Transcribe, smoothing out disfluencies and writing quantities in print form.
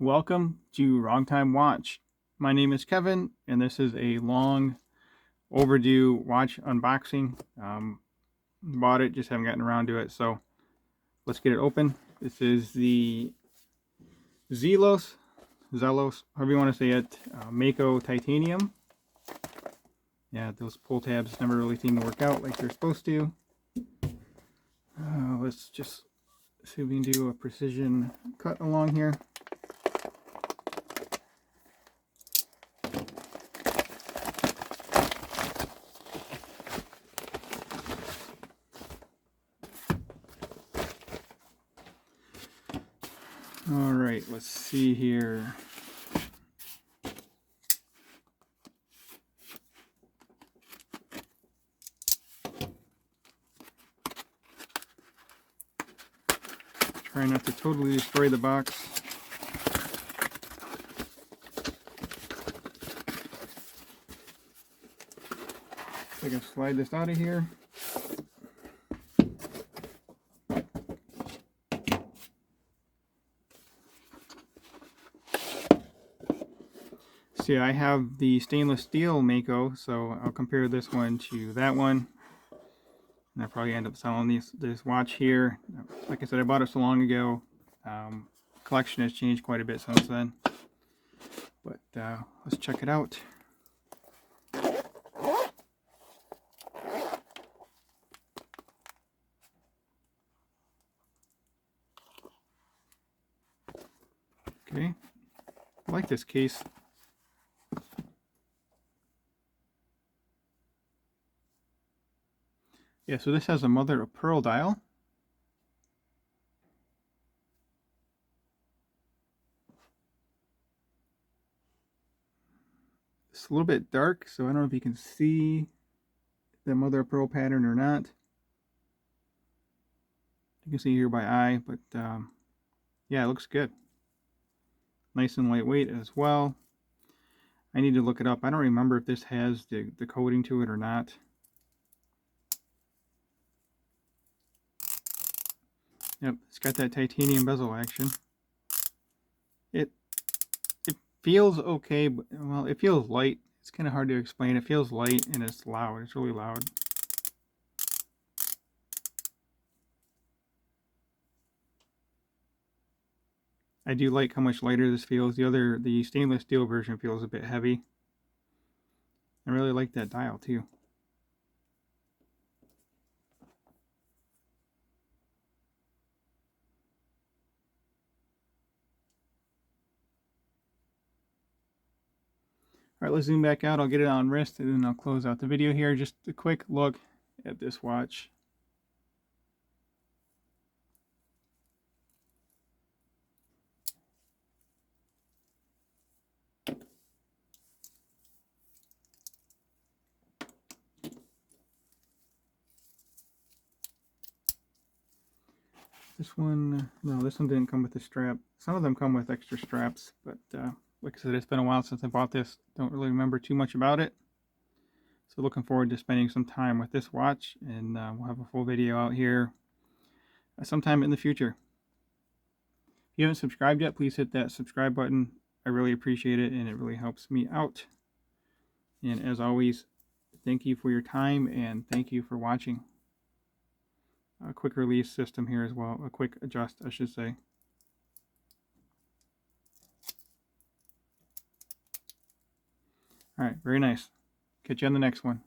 Welcome to Wrong Time Watch. My name is Kevin, and this is a long overdue watch unboxing. Bought it, just haven't gotten around to it, so let's get it open. This is the Zelos, however you want to say it, Mako Titanium. Yeah, those pull tabs never really seem to work out like they're supposed to. Let's just see if we can do a precision cut along here. All right, let's see here. Try not to totally destroy the box. I can slide this out of here. See, I have the stainless steel Mako, so I'll compare this one to that one. And I'll probably end up selling this watch here. Like I said, I bought it so long ago. Collection has changed quite a bit since then. But let's check it out. Okay, I like this case. Yeah, so this has a mother of pearl dial. It's a little bit dark, so I don't know if you can see the mother of pearl pattern or not. You can see here by eye, but yeah, it looks good. Nice and lightweight as well. I need to look it up. I don't remember if this has the coating to it or not. Yep, it's got that titanium bezel action. It feels okay, but, well, it feels light. It's kind of hard to explain. It feels light and it's loud. It's really loud. I do like how much lighter this feels. The stainless steel version feels a bit heavy. I really like that dial too. All right, let's zoom back out. I'll get it on wrist and then I'll close out the video here. Just a quick look at this watch. This one, no, this one didn't come with a strap. Some of them come with extra straps, but like I said, it's been a while since I bought this. Don't really remember too much about it. So looking forward to spending some time with this watch, and we'll have a full video out here sometime in the future. If you haven't subscribed yet, please hit that subscribe button. I really appreciate it, and it really helps me out. And as always, thank you for your time, and thank you for watching. A quick release system here as well, a quick adjust, I should say. All right, very nice. Catch you on the next one.